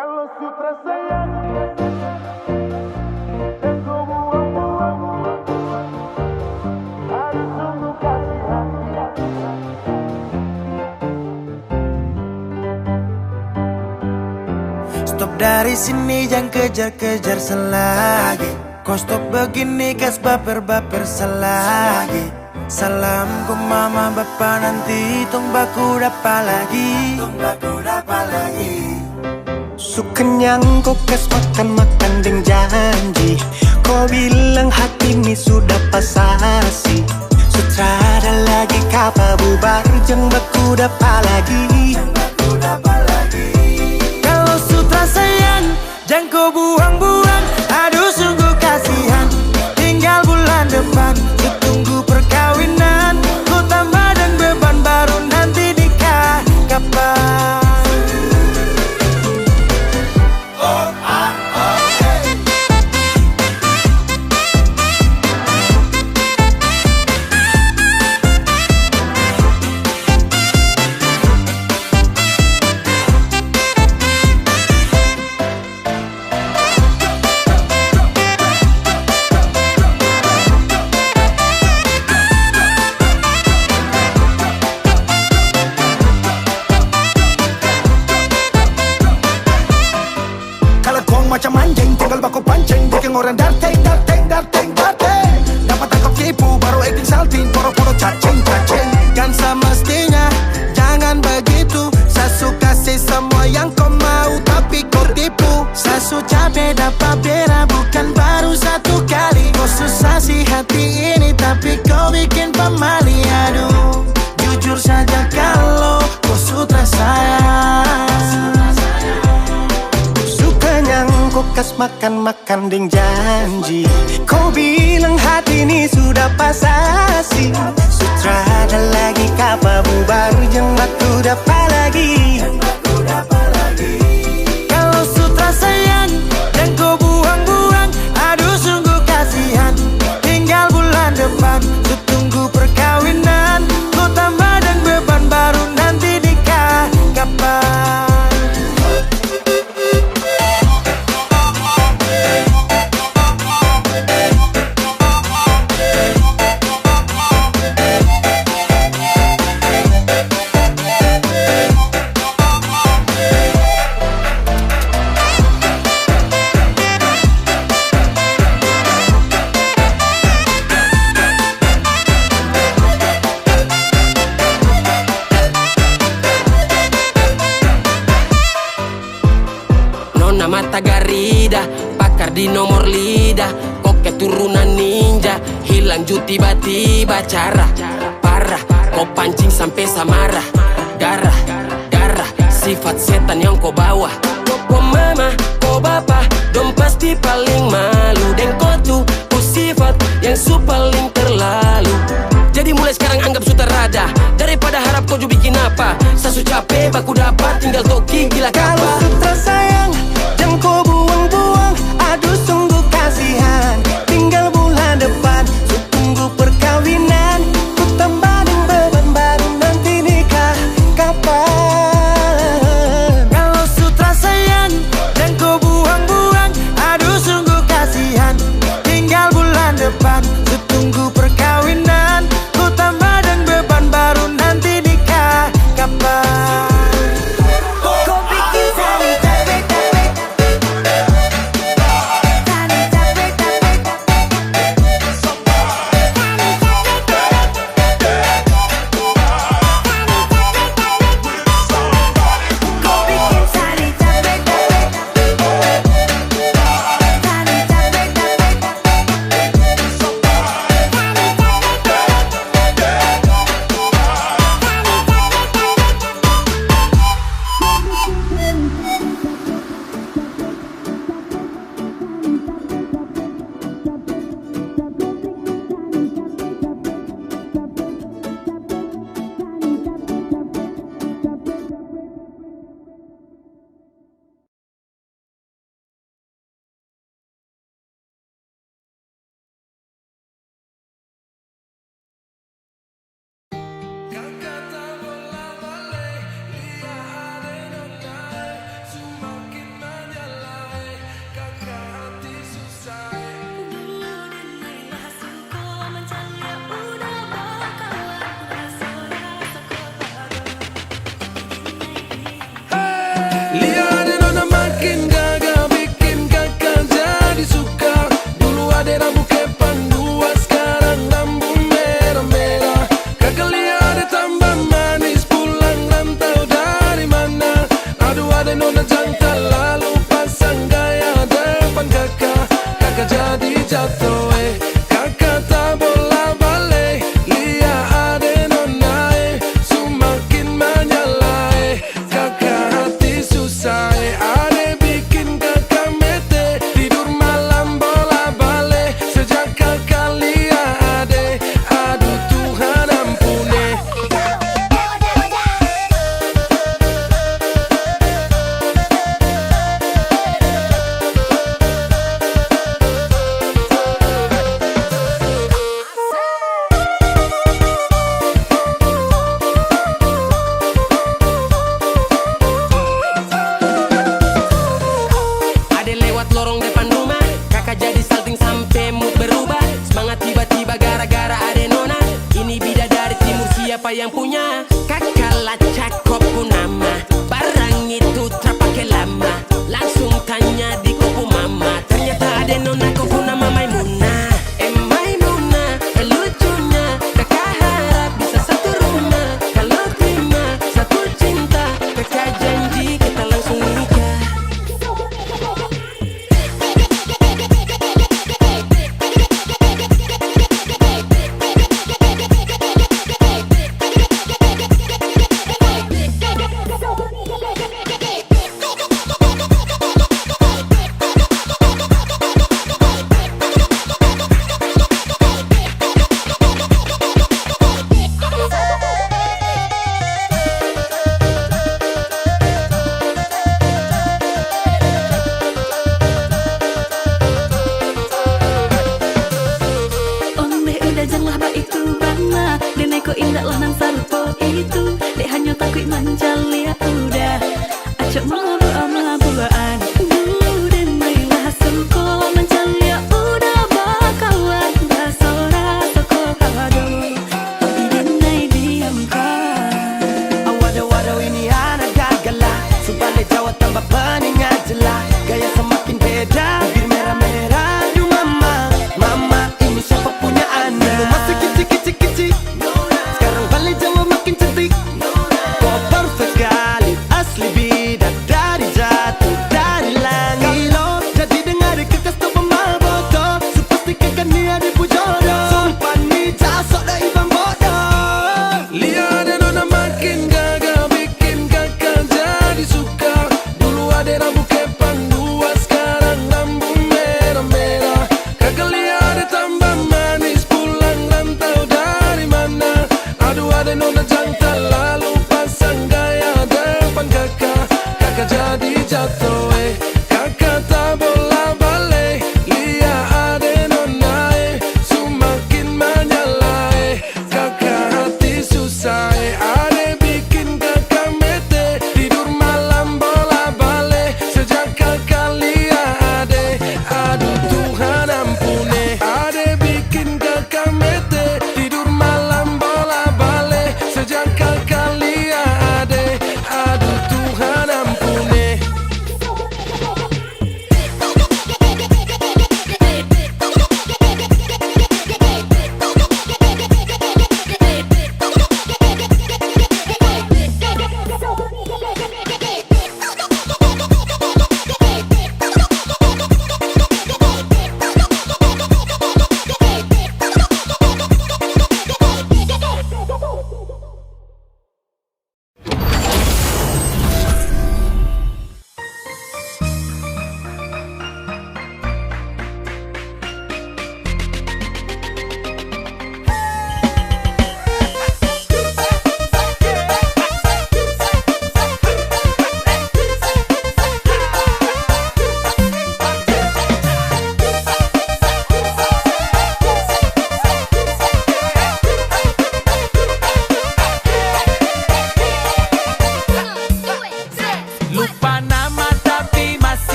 Kalau sutra sayang dan kau buang-buang, harus sungguh kasih hati. Stop dari sini, jangan kejar-kejar selagi. Kau stop begini, gas baper-baper selagi. Salam ke mama bapa nanti, tong baku dapat lagi. Su kenyang kau kas makan-makan deng janji. Kau bilang hati ini sudah pasasi. Sutrada lagi kapa bubar, jeng baku dapat lagi. Kalau sutra sayang, jangan kau buang-buang. Aduh sungguh kasihan, tinggal bulan depan. Ku tunggu perkawinan, ku tambah dan beban baru nanti nikah. Kapan? Macam anjing tinggal baku pancing, bikin orang darting. Dapat tangkap tipu baru acting salting, poro-poro cacing. Kan semestinya jangan begitu. Sasu kasih semua yang kau mau tapi kau tipu. Sasu capek dapat bera bukan baru satu kali. Kau susah sih hati ini tapi kau bikin pemali. Aduh jujur saja kalau kau sutra sayang. Kau kas makan-makan deng janji. Kau bilang hati ini sudah pasasi. Sutrada lagi kapa bubar, jeng batu dapat lagi. Kalau sutra sayang dan kau buang-buang, aduh sungguh kasihan. Tinggal bulan depan, ku tunggu perkawinan. Ku tambah dan beban baru nanti nikah. Kapan? Mata Garida, pakar di nomor lidah. Kok keturunan ninja, hilang ju tiba-tiba. Cara parah, kau pancing sampai samarah. Darah, sifat setan yang kau bawa. Kau mama, kau bapa, dong pasti paling malu. Dan kau tuh sifat yang paling terlalu. Jadi mulai sekarang anggap sutrada, daripada harap kau juga bikin apa. Sasu capek, baku dapat, tinggal toki gila kapa. Kalau sutra sayang, jangan kau buang-buang. Aduh sungguh kasihan, tinggal bulan depan. Ku tunggu perkawinan, ku tambah dan beban baru nanti nikah. Kapan? Kalau sutra sayang, jangan kau buang-buang. Aduh sungguh kasihan, tinggal bulan depan. Ku tunggu perkawinan, ku tambah dan beban baru nanti nikah. Kapan? Kau bikin cerita siapa yang punya. Kakala cakop nama, barang itu terpakai lama. Langsung tanya di kuku mama, ternyata ada nona kuku nama Maimunah. Maimunah, lucunya kakak harap bisa satu rumah. Kalau terima satu cinta, kakak janji kita langsung nikah. Janganlah ba itu bana Denai ko indah lah nang sarupo itu Dek hanya takut manjali ya udah Acok mabu-mabuan Denai lah sengko manjali ya udah Bakawan basora toko kado Tapi denai diam kan Waduh ini anak gagala Subalik Jawa tambah peningan jelas Gaya semakin beda Bibir merah-merah Aduh mama ini siapa punya anak Dulu masih kecil-kecil Sekarang balik Jawa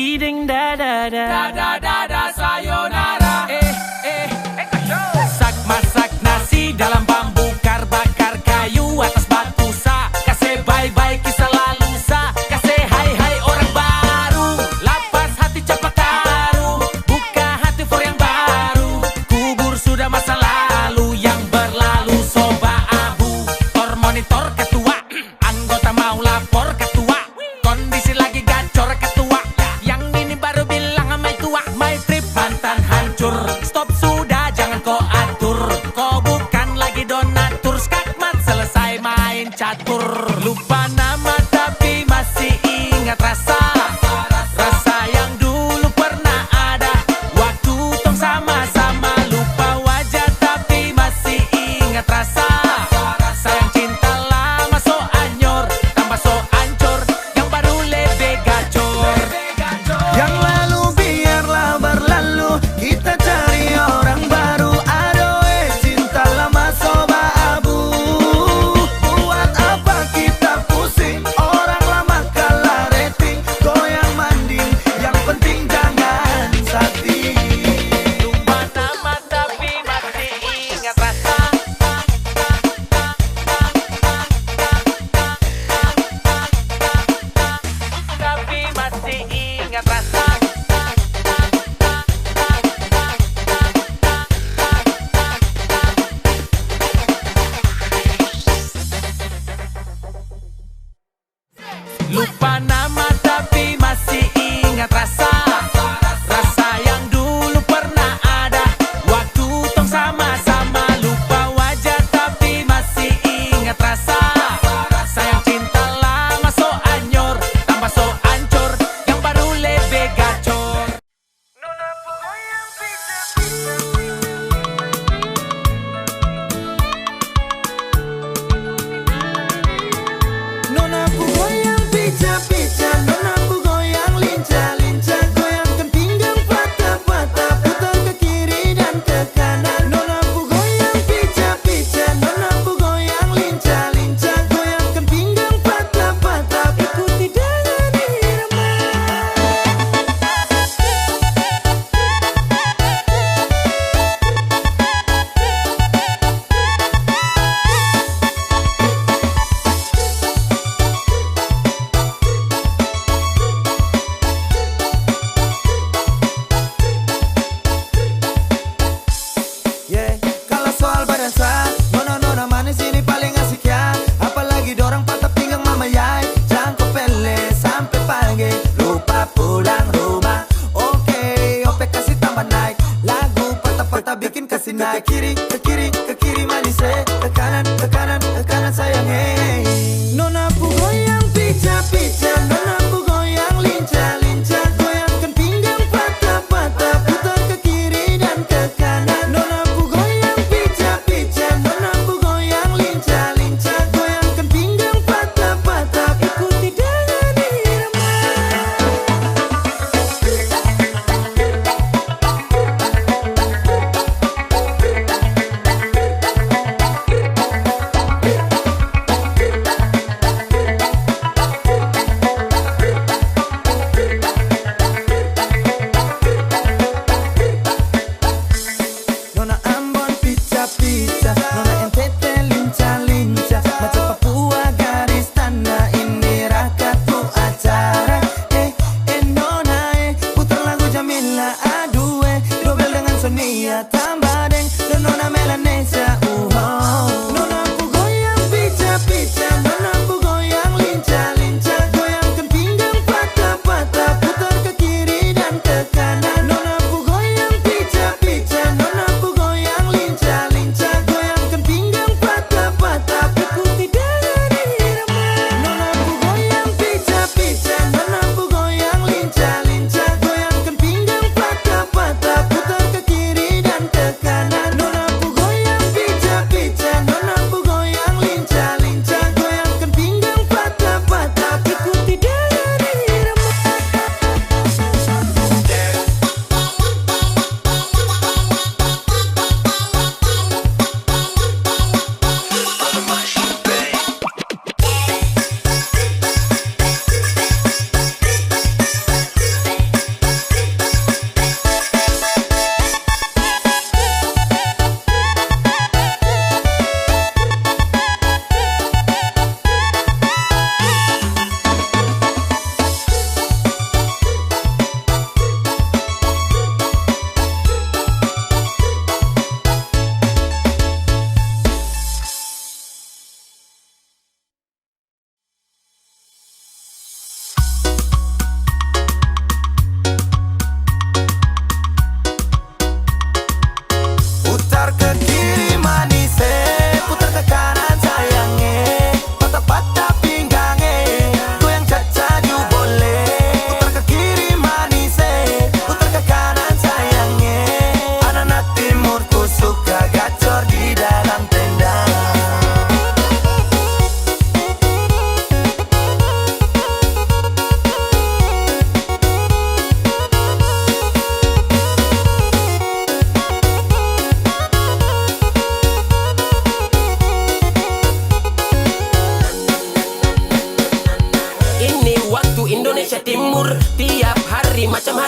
ding da da da. Da da da da sayonara. Masak masak nasi dalam bambu kar bakar kayu atas batu sa. Kasih bye bye kisah lalu sa. Kasih hai hai orang baru. Lapas hati cepat taruh. Buka hati for yang baru. Kubur sudah masa lalu yang berlalu soba abu. Tor monitor ketua. Anggota mau lapor ketua. Kondisi lagi gacor ketua. Yang ini baru bilang sama tua. My trip mantan hancur. Stop sudah jangan kau atur. Kau bukan lagi donatur. Skakmat selesai main catur. Lupa nama tapi masih ingat rasa. Rasa yang dulu pernah ada. Waktu tong sama-sama. Lupa wajah tapi masih ingat rasa. Sayang cinta lama so anyor. Tambah so ancur. Yang baru lebih gacor. Yang lalu biarlah berlalu. Kita cari orang baru. Adoe cinta lama soba abu. Buat apa kita pusing? Orang lama kalah rating. Goyang manding. Yang penting jangan sakit. Lupa nama tapi masih ingat rasa. Tapi masih ingat rasa. Lupa nama tapi masih ingat rasa. Rasa yang dulu pernah ada. Waktu tong sama-sama. Lupa wajah tapi masih ingat rasa. Sayang cinta lama so anyor. Tambah so ancur. Yang baru lebih gacor. Nona ku goyang pica-pica. Nona ku goyang lincah-lincah. Goyangkan pinggang patah-patah. Putar ke kiri dan ke kanan. Nona ku goyang pica-pica. Nona ku goyang lincah-lincah. Goyangkan pinggang patah-patah. Ikuti dengan irama. Yeah, kalau soal badan sah, nona manis ini paling asik ya. Apalagi dorang patah pinggang mama yai. Jangkau pele sampai pagi, lupa pulang rumah. Oke, ope kasih tambah naik. Lagu patah-patah bikin kasih naik. Ke kiri manis ke kanan sayang hey. Nona ku goyang pica-pica. Nona ku goyang lincah-lincah. Goyangkan pinggang patah-patah. Putar ke kiri dan ke kanan. Nona ku goyang pica-pica. Nona ku goyang lincah-lincah. Goyangkan pinggang patah-patah. Ikuti dengan irama.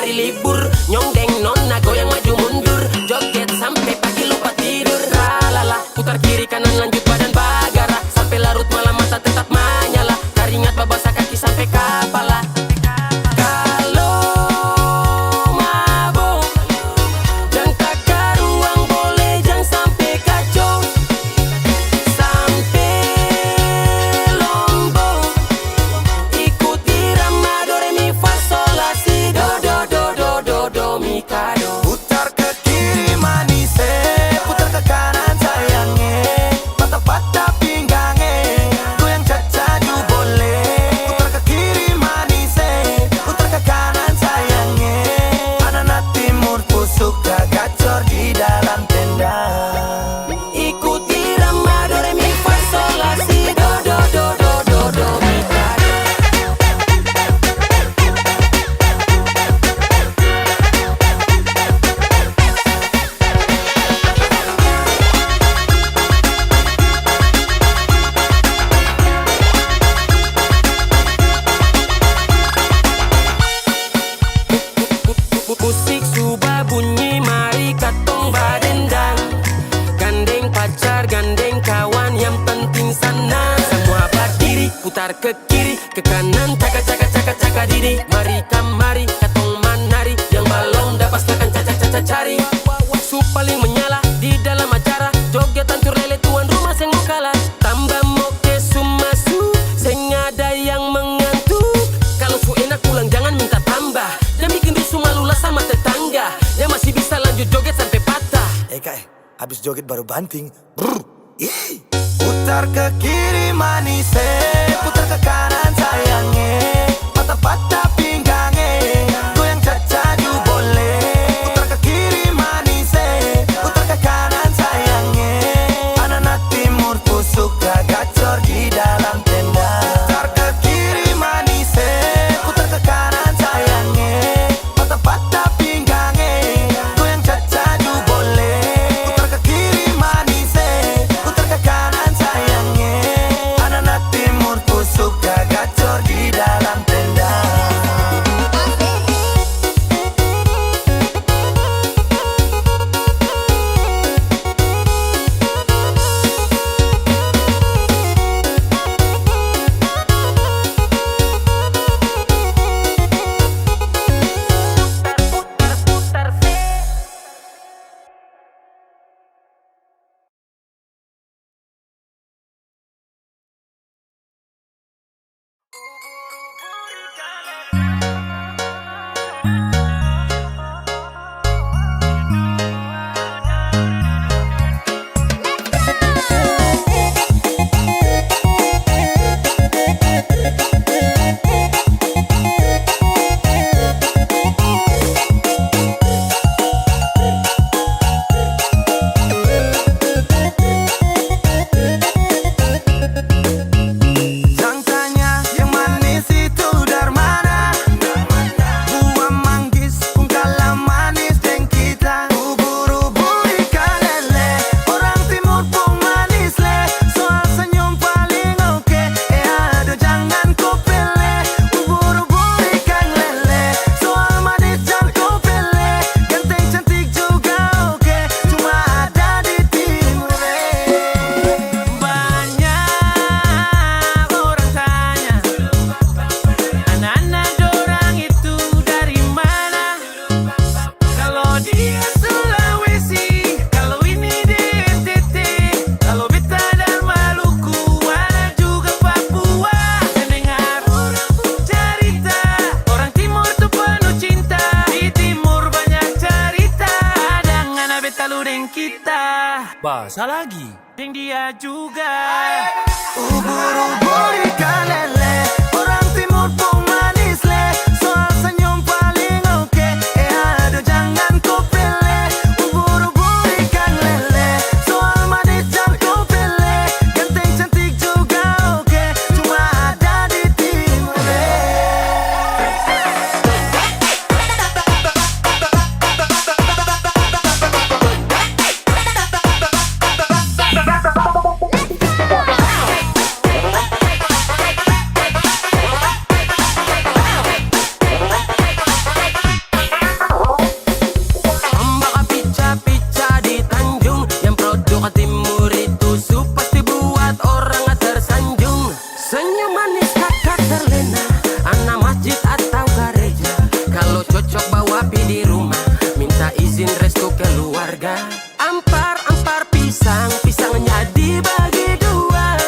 hari libur. Nyongdeng nona goyang maju mundur, joget sampai pagi lupa tidur. Lalala, putar kiri kanan lanjut badan bagara, sampai larut malam mata tetap menyala. Keringat babasa kaki sampai kepala. Kalau mabok jangan takar ruang, boleh jangan sampai kacau. Sampai lombok ikut irama do re mi fa sol la si do do do do do do mi ka do. Putar ke kiri manis, putar ke kanan sayangnya, patah-patah pinggangnya, goyang cacadu boleh. Putar ke kiri manis, putar ke kanan sayangnya, anak timur ku suka gacor di dalam tenda. Ikut irama do re mi fa sol la si do do do do do do mi ka do. Musik sudah bunyi, mari katong badendang. Gandeng pacar, gandeng kawan, yang penting senang. Semua berdiri, putar ke kiri, ke kanan, caka caka caka caka diri. Mari kamari, katong manari, yang balong dapat stakan caca caca cari. Su paling menyala di dalam acara, jogetan turlele tuan rumah seng mau kalah. Tambah moke sumasu, seng ada yang mengantuk. Kalau su enak pulang jangan minta tambah, dan bikin rusuh malulah sama tetangga. Yang masih bisa lanjut joget sampai patah. Kak, habis joget baru banting. Brr. Ih. Putar ke kiri manis, putar ke kanan sayangnya, patah-patah pinggangnya, goyang cacadu boleh. Putar ke kiri manis, putar ke kanan sayangnya, anak timur ku suka gacor di dalam tenda. Putar ke kiri manis, putar ke kanan sayangnya, patah-patah pinggangnya, goyang cacadu boleh. Putar ke kiri manis, putar ke kanan sayangnya, anak timur ku suka gacor di dalam tenda. Jangan tanya yang manis itu dari mana, buah manggis pun kalah manis dengan kita. Ubur-ubur ikan lele, orang timur pun manis le, soal senyum paling oke. Aduh jangan kau pilih, ubur-ubur ikan lele, soal manis jangan kau pilih. Ganteng cantik juga oke, cuma ada di timur. Banyak orang tanya, anak-anak dorang itu dari mana? Kalau dia Sulawesi, kalau ini di NTT, kalau beta dan Maluku, ada juga Papua. Mendengar orang cerita, orang timur tuh penuh cinta. Di timur banyak cerita, dengan beta lu deng kita. Bahasa lagi, deng dia juga. Ubur-ubur ikan lele, orang timur pun manis le, soal senyum paling oke. Aduh jangan kau pilih, ubur-ubur ikan lele, soal manis jangan kau pilih. Ganteng cantik juga oke, cuma ada di timur. harga. Ampar pisang, pisangnya dibagi dua.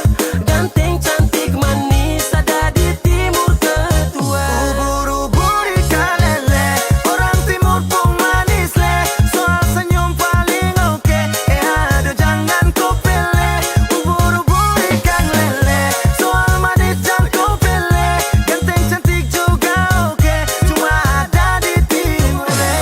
Ganteng cantik manis ada di timur ketua. Ubur-ubur ikan lele, orang timur pun manis le. Soal senyum paling oke, aduh jangan kau pilih. Ubur-ubur ikan lele, soal manis jangan kau pilih. Ganteng cantik juga oke, cuma ada di timur le.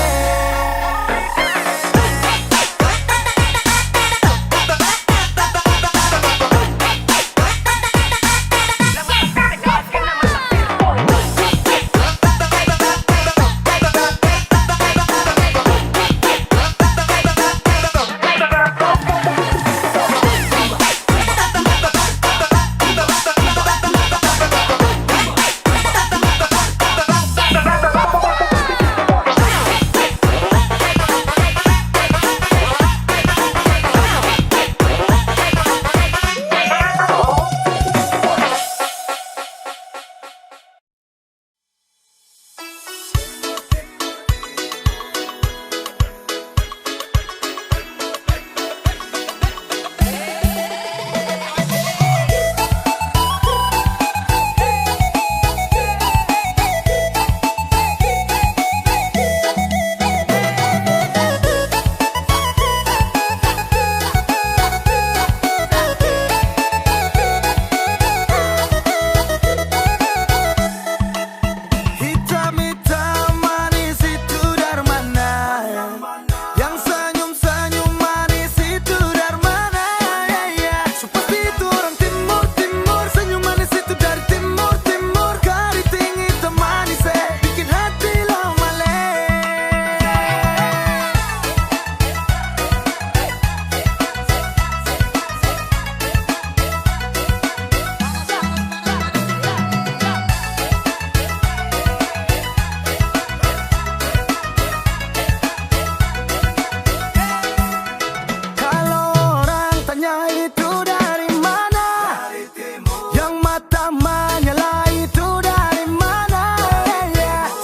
Hitam-hitam manis itu dari mana? Yang senyum-senyum manis itu dari mana? Seperti itu orang timur, senyum manis itu dari timur. Keriting hitam manis bikin hati lo melek. Kalau orang tanya itu dari mana? Yang mata menyala itu dari mana?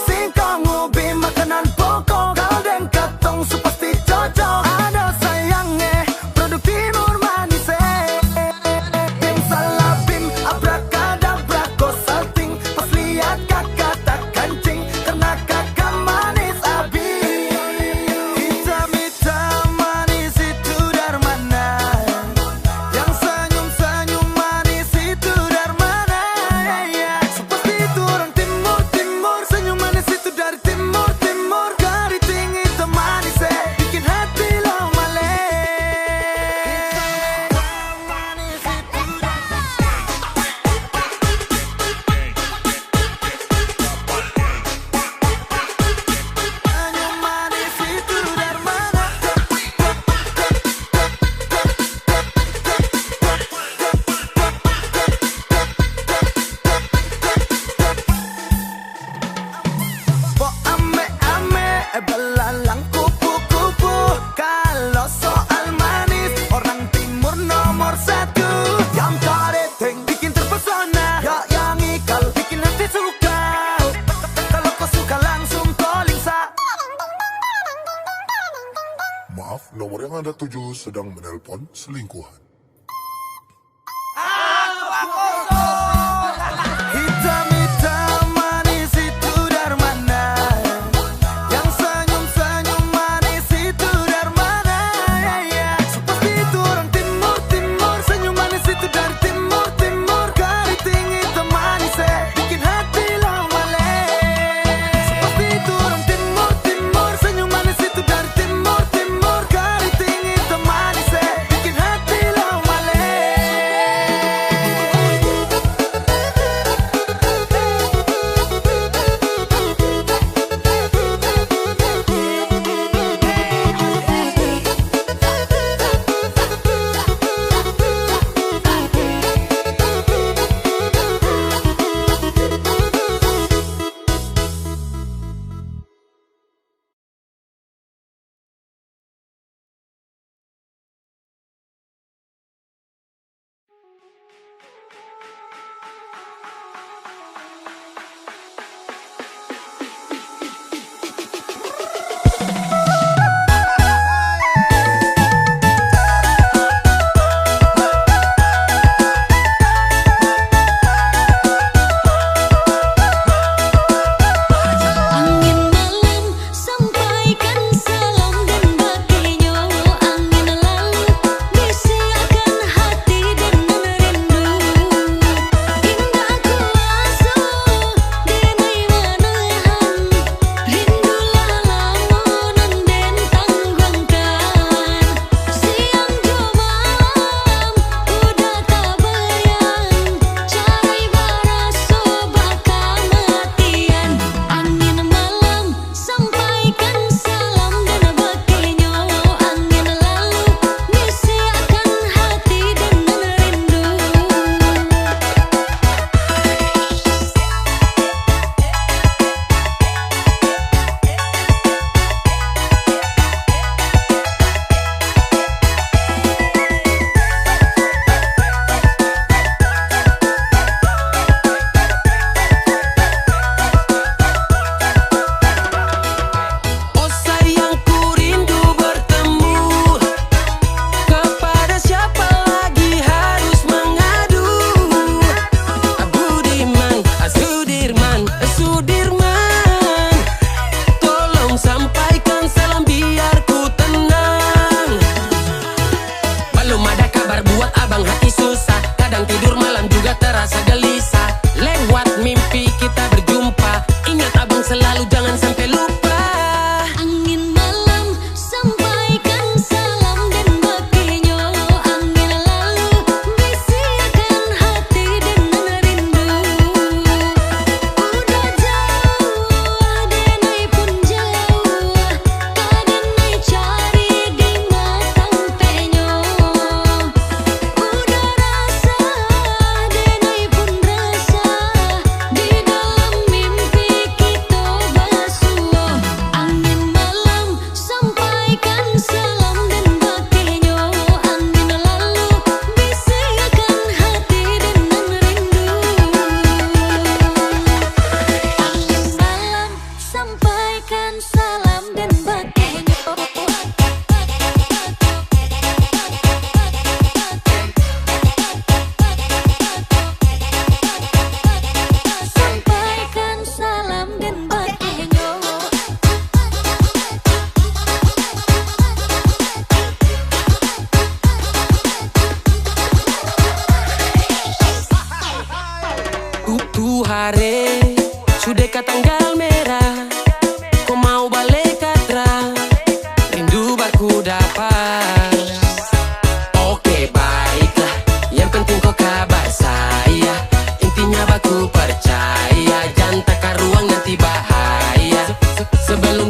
Singkong ubi makanan pokok, kalden katong su pasti cocok. Ada sayangnya produk timur manis Bim salabim abrakadabra kau salting. Pas lihat kakak tak kancing karena kakak manis abis. Hitam-hitam manis itu dari mana? Yang senyum-senyum manis itu dari mana? Seperti itu orang timur, senyum manis itu dari timur. Keriting hitam manis bikin hati lo melek. Manis itu senyum manis itu dari mana? Po ame-ame belalang kupu-kupu. Kalau soal manis orang timur nomor satu. Yang keriting bikin terpesona, yang ikal bikin hati suka. Kalau kau suka langsung calling sa. Maaf, nomor yang Anda tuju sedang menelpon selingkuhan. Hitam-hitam manis itu dari mana? Yang senyum-senyum manis itu dari mana? Seperti itu orang timur, senyum manis itu dari timur. Keriting hitam manis bikin hati lo melek. Seperti itu orang timur, senyum manis itu dari timur. Keriting hitam manis bikin hati lo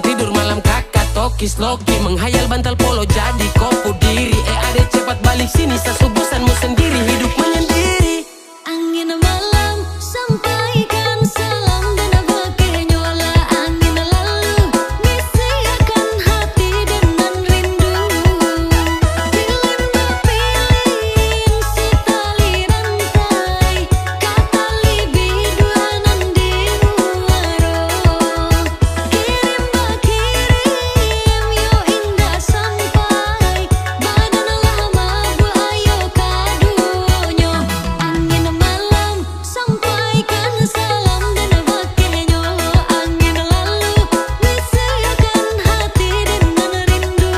tidur malam kakak tokis loki, menghayal bantal polo jadi kopu diri. Ade cepat balik sini, sasubusanmu sendiri, hidup menyendiri. Angin malam sampaikan salam dan bakenyola. Angin lalu bisiakan hati dengan rindu. Pilih pilih si tali rantai, kata libiduanan di muaro. Kirim yo indah sampai, badanlah mabu ayo kaduonyo. Angin malam sampaikan salam dan bakenyola. Angin lalu bisiakan hati dengan rindu.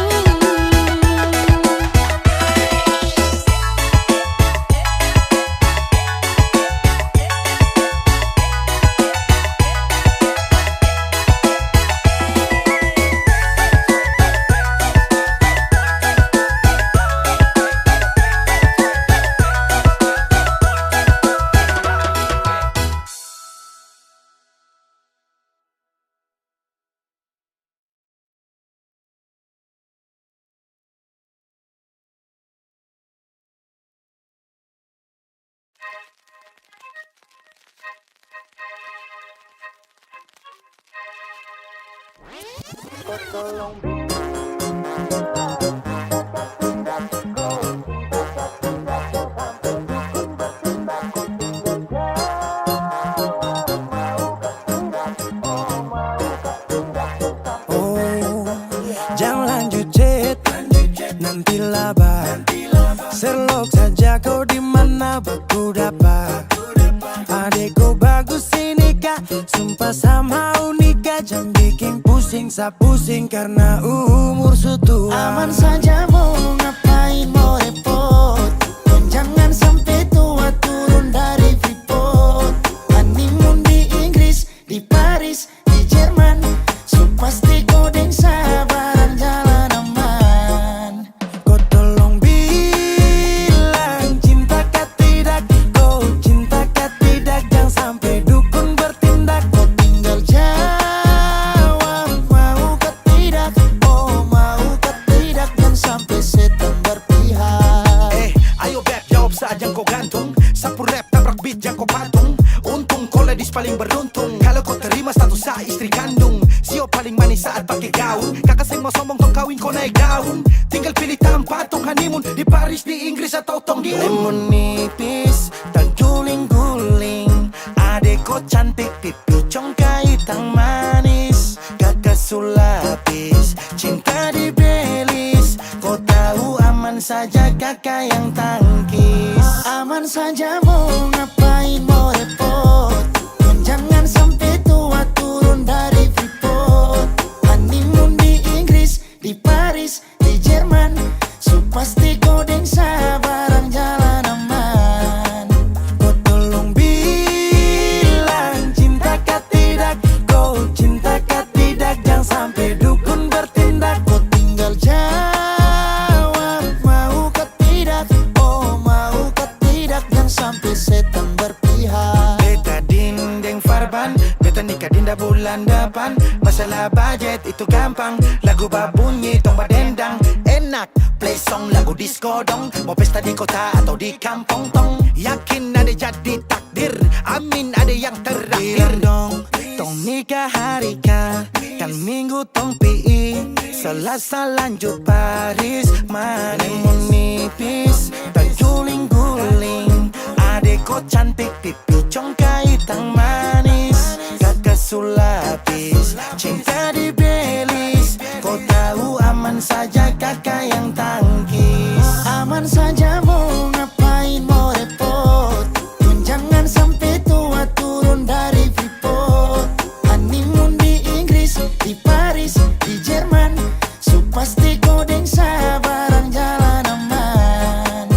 Kau tolong bimbinglah, kata tidak kau cinta, kata tidak sampai dukun bertindak. Kau tinggal jawab, maukah tidak, oh maukah tidak sampai. Oh, jangan lanjut chat, nantilah bah. Serlok saja kau di mana baku dapat. Adekku bagus ini kak, sumpah sama unika. Jangan bikin pusing, pusing karena umur sutua. Aman saja mau ngapain mau repot. Dan jangan sampai tua turun dari Freeport. Honeymoon di Inggris, di Paris, di Jerman. So pasti kau deng sabaran jalan aman. Kau tolong bilang cinta kah tidak, kau cinta kah tidak. Jangan sampai dukun bertindak. Kau tinggal jawab, mau ke tidak, oh mau ke tidak. Dan sampai setan berpihak. Ayo beb jawab saat yang kau gantung. Sapu rap tabrak beat yang kau patung. Untung kau ledis paling beruntung. Kalau kau terima status sa istri kandung. Sio paling manis saat pakai gaun. Kakak saya mau sombong tong kawin kau naik daun. Tinggal pilih tempat tong honeymoon di Paris, di Inggris atau tong di Lemon nipis, tak guling-guling. Adek kau cantik, pipi congkai tang manis. Kakak sulapis, cinta di Belis. Kau tahu aman saja kakak yang tangkis. Aman saja mau ngapain mau repot. Dan jangan sampai tua turun dari Freeport. Honeymoon di Inggris, di Paris, di Jerman. So pasti kau deng sabaran jalan aman. Kau tolong bilang cinta kah tidak, kau cinta kah tidak. Jangan sampai dukun bertindak. Kau tinggal jawab, mau ke tidak, oh mau ke tidak. Dan sampai setan berpihak. Beta dinding farban, beta nikah dinda bulan depan. Masalah budget itu gampang, lagu babunyi tong badendang. enak. Play song lagu disco dong. Mau pesta di kota atau di kampung tong. Yakin ada jadi takdir, amin ada yang terakhir. Bilang dong, tong nikah hari kan minggu tong PI. Selasa lanjut Paris, Lemon nipis, tak guling-guling. Adek kau cantik, pipi congkai tang manis. Kakak sulapis, cinta di Belis. Kau tahu aman saja kakak yang tangkis. Aman saja mau ngapain mau repot. Dan jangan sampai tua turun dari Freeport. Honeymoon di Inggris, di Paris, di Jerman. So pasti kau deng sabaran jalan aman.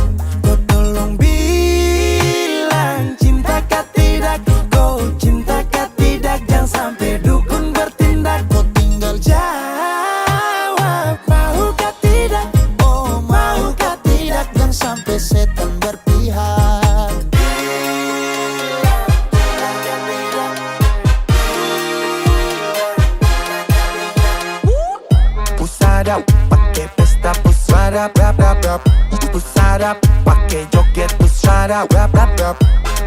Kau tolong bilang cinta kah tidak, kau cinta kah tidak. Jangan sampai dukun bertindak. Kau pusada, pakai pesta pusada, rap rap rap. Pusada, pakai joget pusada, rap rap rap.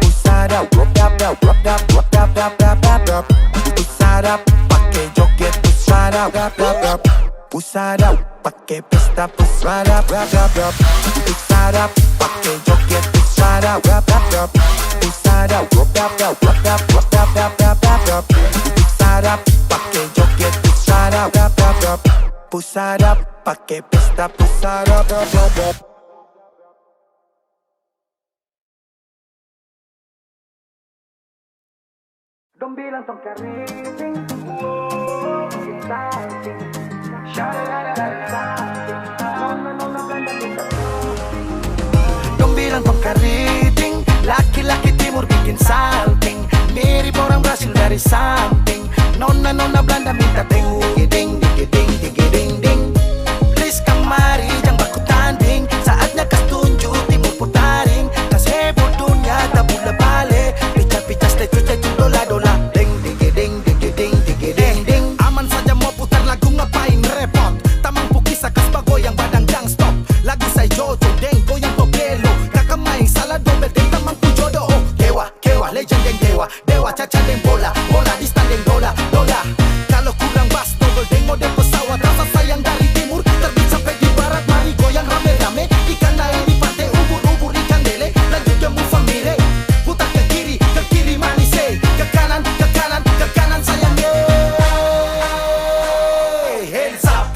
Pusada, rap rap rap rap rap rap rap rap rap rap. Pusada, pakai joget pusada, rap rap rap. Pusada, pakai pesta pusada, rap rap rap. Pusada, pakai joget pusada, rap rap rap. Pusada, rap rap rap rap rap rap rap rap rap rap. Pusada, pakai joget pusada, rap rap rap. Pusada, pakai pesta pusada, rap rap rap. Dong bilang tong keriting, wow, salting. Sha-la-la-la-la-la-la. Nona Belanda minta salting. Dong bilang tong keriting, laki-laki timur bikin salting. Mirip orang Brasil dari samping. Nona Belanda minta ding ding ding ding ding ding ding. Please kemari jangan baku tanding. Saatnya kas tunjuk timur putaring. Kas heboh dunia tak bola balik. Pica-pica stay dola dola. Ding ding ding ding ding ding ding ding. Aman saja mau putar lagu ngapain repot. Tak mampu kisah kas bagoyang badan jang stop. Lagu saya Jojo deng goyang tobelo. Kakak main salah dobel deng tak mampu jodoh. Oh dewa kewa legend deng dewa. Dewa caca deng bola. Bola di stand deng dola dola. Kalau kurang bas togol deng mode pesawat. Rasa sayang dari timur terbit sampai di barat. Mari goyang rame-rame. Ikan lain di pantai ubur-ubur ikan lele. Lanjut jemu famire. Putar ke kiri manis ke kanan sayang hands up.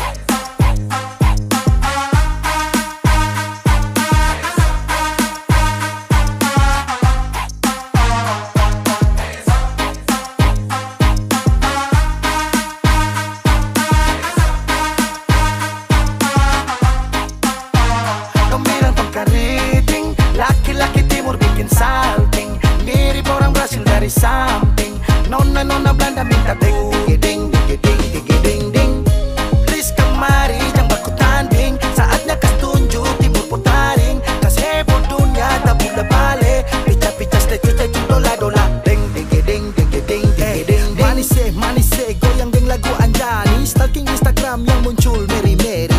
Dong bilang tong keriting, laki-laki timur bikin salting. Mirip orang Brasil dari samping. Nona Belanda minta ding ding ding ding ding ding ding. Please kemari jangan baku tanding. Saatnya kas tunjuk timur putaring. Kas heboh dunia tak bola balik. Pica-pica stay dola dola. Ding ding ding ding ding ding ding. Manis goyang deng lagu Anjani. Stalking Instagram yang muncul meri-meri.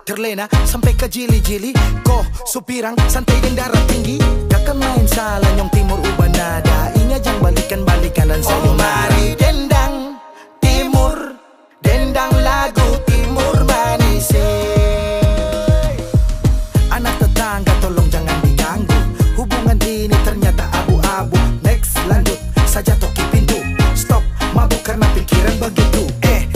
Terlena sampai ke jili-jili. Ko supirang santai deng darah tinggi. Kakak main salah nyong timur ubah nada. Ingat jangan balikan dan saya mari dendang timur. Dendang lagu timur manis. Anak tetangga tolong jangan diganggu. Hubungan ini ternyata abu-abu. Next lanjut saja toki pintu. Stop mabuk karena pikiran begitu.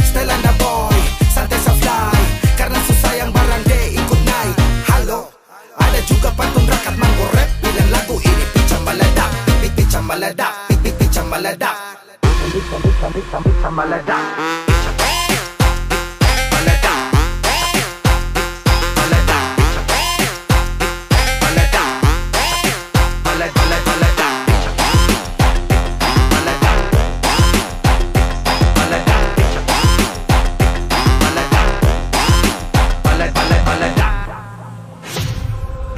Style anda boy santai sa fly. Karena susah yang barang deh ikut naik. Halo, ada juga pantun rakat manggo rap. Bilang lagu ini pica meledak. Pica meledak. Pica meledak. Pica meledak.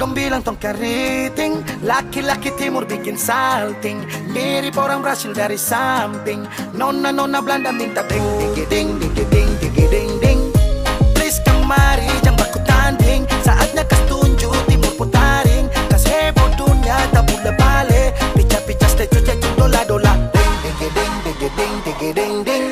Dong bilang tong keriting, laki-laki timur bikin salting. Mirip orang Brasil dari samping. Nona Belanda minta ding ding ding ding ding ding ding ding. Please kemari jangan baku tanding. Saatnya kas tunjuk timur putaring. Kas heboh dunia tak bola balik. Pica-pica stay dola dola. Ding ding ding ding ding ding ding ding.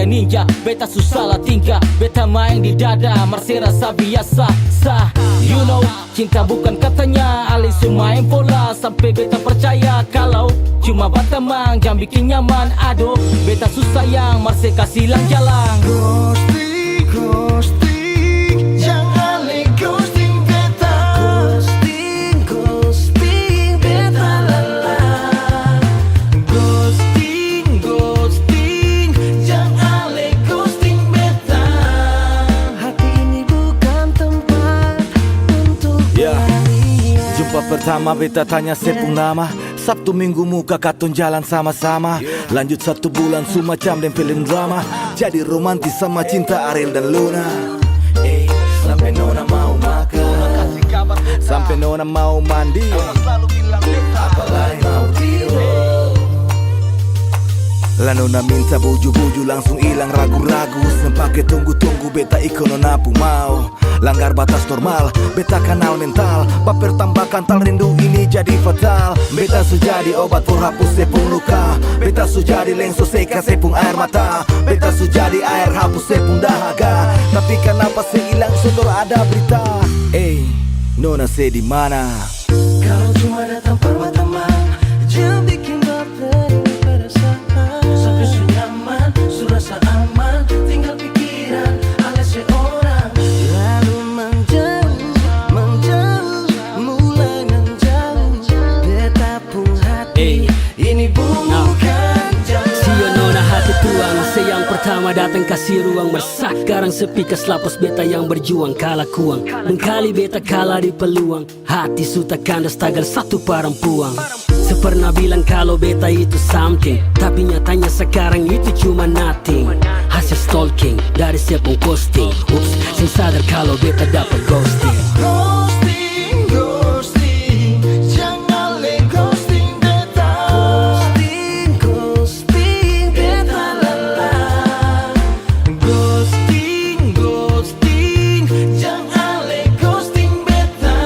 ninja. Beta susah lah tingkah, beta main di dada, masih rasa biasa sah. You know, cinta bukan katanya, alis main bola sampai beta percaya kalau cuma batamang jam bikin nyaman. Aduh, beta susah yang masih kasih lang jalan. Ghosting, ghosting, jangan le ghosting beta. Ghosting, ghosting beta lala. Ghosting, ghosting, jangan le ghosting beta. Hati ini bukan tempat untuk berlarian. Jumpa pertama beta tanya sepung nama, Sabtu minggu muka katon jalan sama-sama. Lanjut 1 bulan semacam dempelin drama, jadi romantis sama cinta Ariel dan Luna. Sampai nona mau makan, sampai nona mau mandi, apalagi mau tidur. Lah nona minta buju-buju langsung hilang ragu-ragu. Sempake tunggu-tunggu beta iko nona pu mau. Langgar batas normal, beta kanal mental. Baper tambah kantal, rindu ini jadi fatal. Beta su jadi obat pour hapus sepung luka. Beta su jadi lengso seka sepung air mata. Beta su jadi air hapus sepung dahaga. Tapi kenapa sehilang sodor ada berita? Nona se di mana? Kalau cuma datang pertama, jangan bikin baper perasaan. Sampai su nyaman, su rasa aman, tinggal pikiran alias seorang. Lalu menjauh, menjauh, mulai menjauh. Beta pun hati, ini bukan jauh. Sio nona hati tuang, yang pertama datang kasih ruang. Meresah garang sepi keselapos beta yang berjuang kalah kuang. Mengkali beta kalah di peluang, hati suta kandas tagar satu perempuan. Sepernah bilang kalau beta itu something, tapi nyatanya sekarang itu cuma nothing. Hasil stalking dari sepung posting. Ups, sing sadar kalau beta dapat ghosting. Ghosting, ghosting, jangan le ghosting beta. Ghosting, ghosting, beta lala. Ghosting, ghosting, jangan le ghosting beta.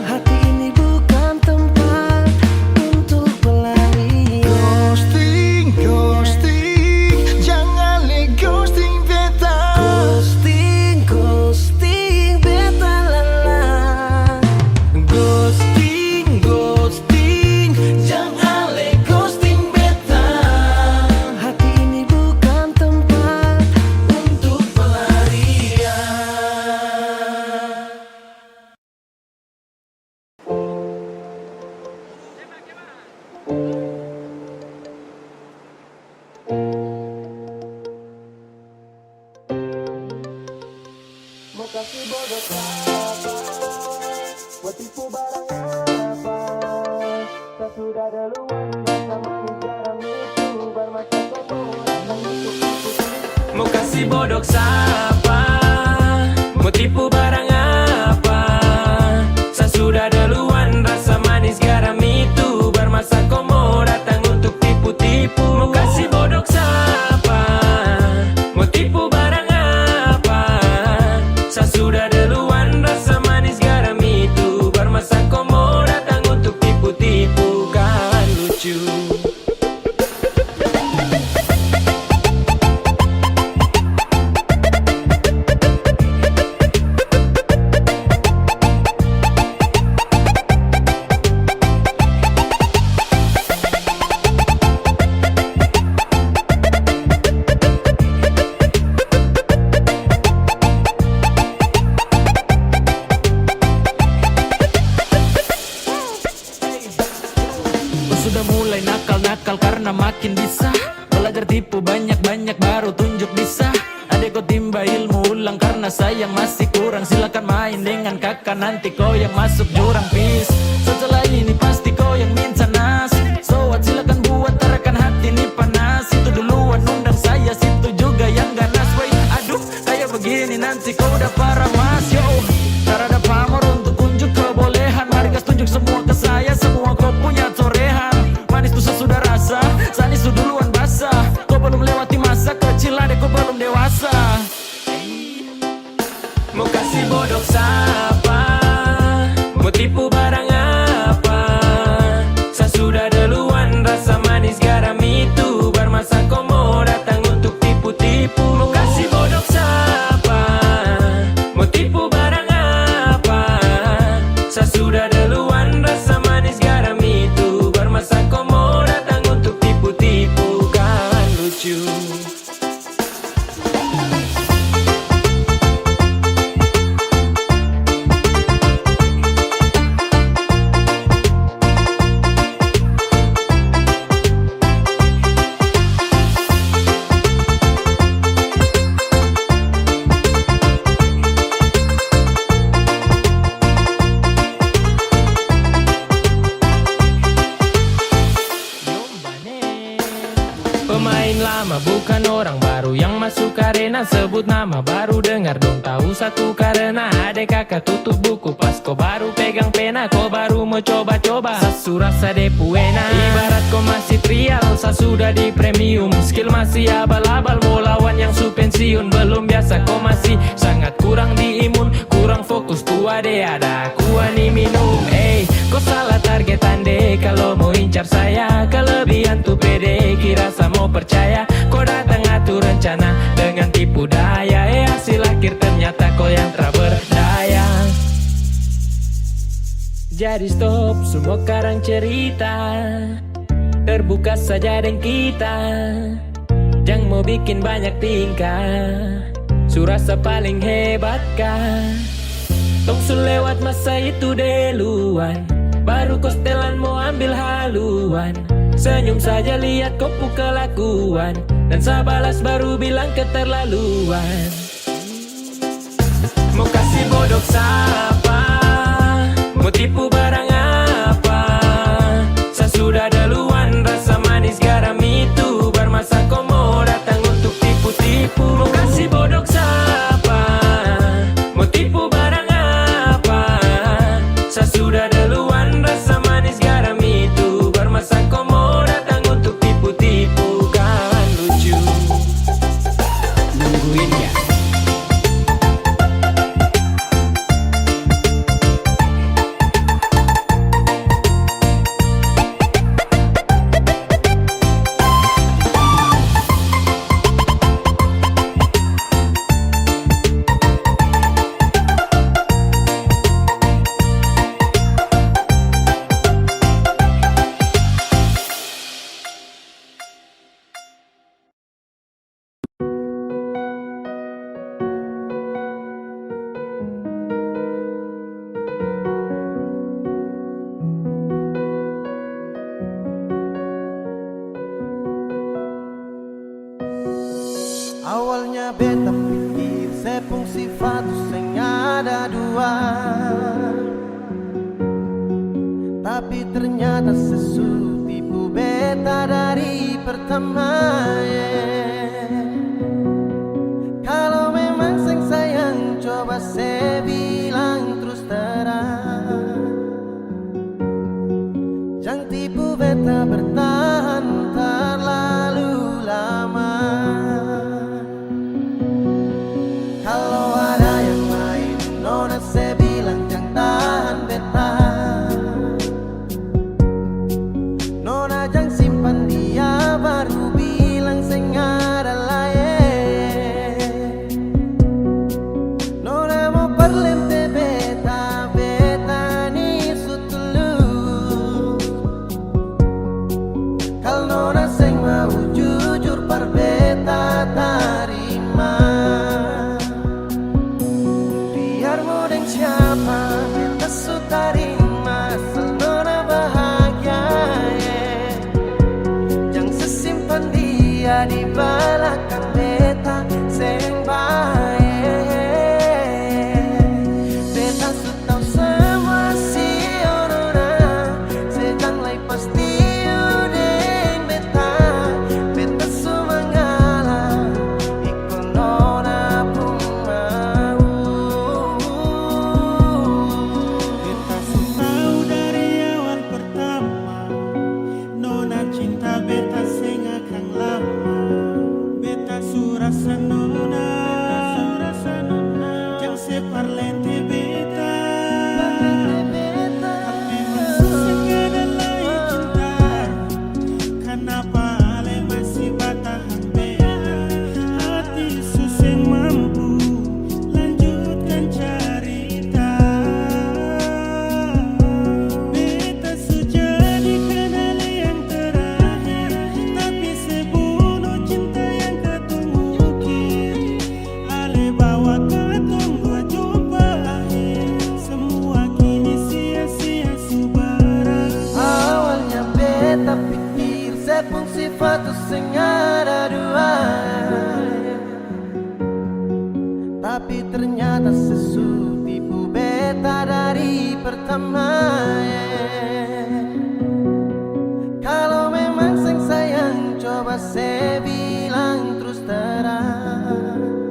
Hati ini bukan tempat untuk pelarian. Ghosting, ghosting, jangan le ghosting beta. Ghosting, ghosting, beta lala. Ghosting, ghosting, jangan le ghosting beta. Hati ini bukan tempat untuk pelarian. Mau kasih bodoh apa? Mau tipu barang apa? Tak sudah duluan sama sejarah itu bermata kotor. Mau kasih bodoh siapa? Mau tipu barang apa? Saya sudah duluan, rasa manis garam itu bermasa komo datang untuk tipu-tipu. Mau kasih bodoh siapa? Mau tipu barang apa? Saya sudah duluan, rasa manis garam itu bermasa komo datang untuk tipu-tipu. Kan lucu. Sudah mulai nakal-nakal karena makin bisa. Belajar tipu banyak-banyak baru tunjuk bisa. Adek kau timba ilmu ulang karena sayang masih kurang. Silakan main dengan kakak nanti kau yang masuk jurang. Peace, setelah ini pasti kau yang minta nas. So what, silakan buat terakan hati ini panas. Itu duluan undang saya, situ juga yang ganas. Wait, aduh, kayak begini nanti kau udah parah mas. Yo, tak ada pamor untuk unjuk kebolehan. Mari gas tunjuk semua ke saya, semua kau punya torehan. Manis tuh sesudah rasa, sanis tuh duluan basah. Kau belum lewati masa kecil, adek kau belum dewasa. Mau kasih bodoh siapa? Mau tipu barang apa? pena sebut nama baru dengar dong tahu satu karena adek kakak tutup buku pas kau baru pegang pena kau baru mau coba-coba sasu rasa depu enak ibarat kau masih trial sa sudah di premium skill masih abal-abal mau lawan yang su pensiun belum biasa kau masih sangat kurang di imun kurang fokus tua deh ada aku ani minum kau salah target ande kalau mau incar saya kelebihan tuh pede kira sa mau percaya kau datang atur rencana dengan tipu daya hasil akhir ternyata kau yang tak berdaya. Jadi stop semua karang cerita terbuka saja dengan kita jangan mau bikin banyak tingkah surasa paling hebat kah tong su lewat masa itu duluan baru kau setelan mau ambil haluan senyum saja lihat kau kelakuan dan saya balas baru bilang keterlaluan mau kasih bodoh siapa mau tipu barang apa saya sudah duluan rasa manis garam itu bermasa kau mau datang untuk tipu-tipu mau kasih bodoh siapa mau tipu barang apa saya sudah duluan rasa manis garam itu bermasa kau mau datang untuk tipu-tipu kan lucu nungguin ya. Awalnya beta pikir sepung sifat sing ada dua, tapi ternyata sesu tipu beta dari pertama. Kalau memang sing sayang coba saya bilang terus terang, jangan tipu beta bertahan terlalu lama. Kalau ada yang lain, nona saya bilang jangan tahan beta. Nona jangan simpan dia baru bilang saya ada lain. Nona mau perlente beta, beta ni sutulus. Kalau nona saya mau jujur par beta tarima. Siapa kita sutarima selera bahagia jangan sesimpan dia di belakang beta seng baik beta su tahu semua si orora sedang lai pasti udeng beta beta su mengalah ikut nona pun sifat sing ada dua, tapi ternyata sesu tipu beta dari pertama. Kalau memang sing sayang coba saya bilang terus terang,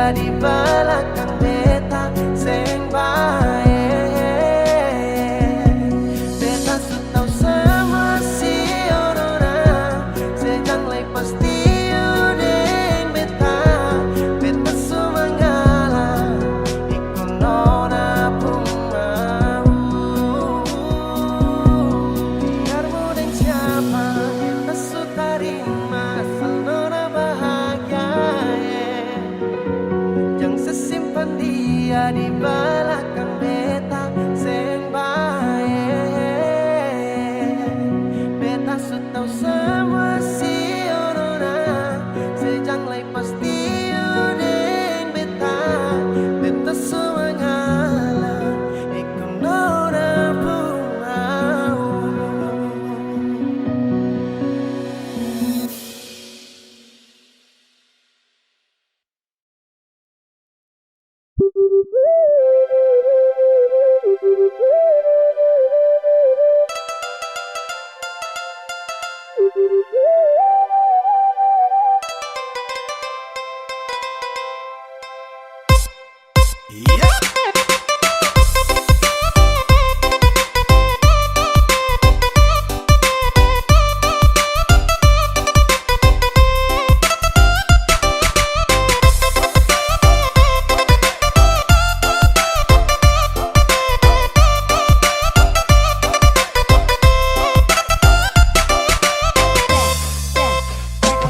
dia di belakang beta seng bae. Beta su tau semua si orang sejang lay pasti udeng beta. Beta su manggala ikut nona pun mau. Biar mudeng siapa beta su tarima asal nona bahagia. Jangan sesimpan dia di belakang beta seng bae. Beta su tau semua si orang sejang lay pasti udeng beta. Beta su mangala ikut nona pun mau.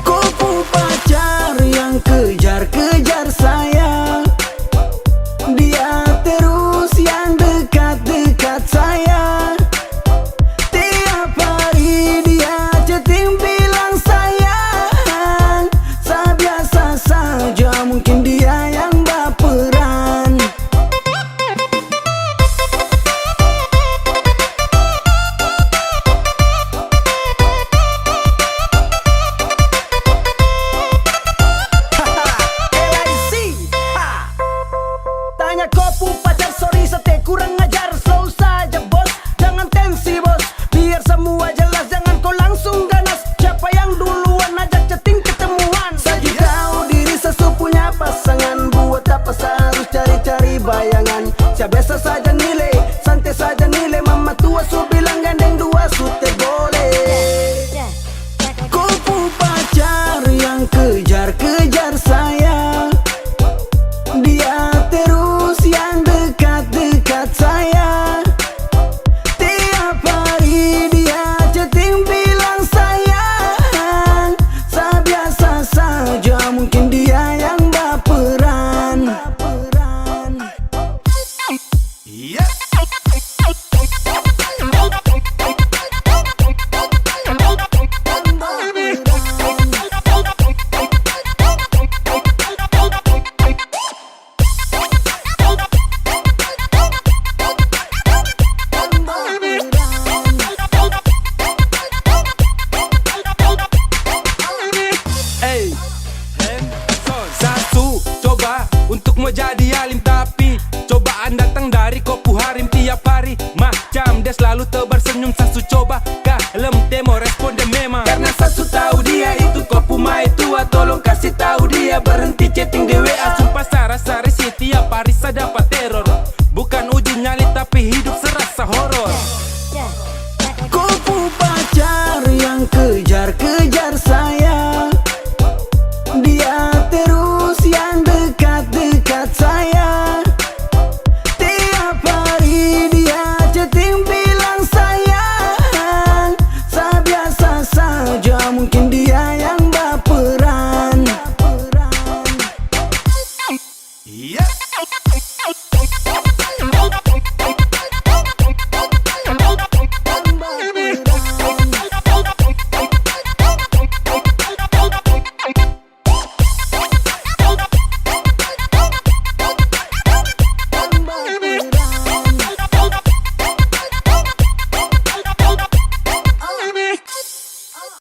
Kupu pacar yang kejar-kejar saya, dia terus yang dekat-dekat saya. Tiap hari dia chatting bilang sayang. Biasa saja mungkin dia yang baperan. LIC, ha. Tanya kopu pacar, sorry sete kurang ajar. Slow saja bos, jangan tensi bos. Biar semua jelas, jangan kau langsung ganas. Siapa yang duluan ajak chatting ketemuan? Saji tahu diri sesu punya pasangan. Buat apa harus cari-cari bayangan? Saya biasa saja nilai, santai saja nilai. Mama tua su bilang gandeng dua su teh boleh. Kupu pacar yang kejar-kejar saya, dia terus yang dekat-dekat saya. Tiap hari dia chatting bilang sayang. Biasa saja mungkin dia yang baperan. Hey, satu coba untuk mau jadi alim, tapi cobaan datang dari kopu harim tiap hari. Macam dia selalu tebar senyum, sasu coba kalem temo respon dia memang. Karena sasu tahu dia itu kopu mai tua, tolong kasih tahu dia berhenti chatting dia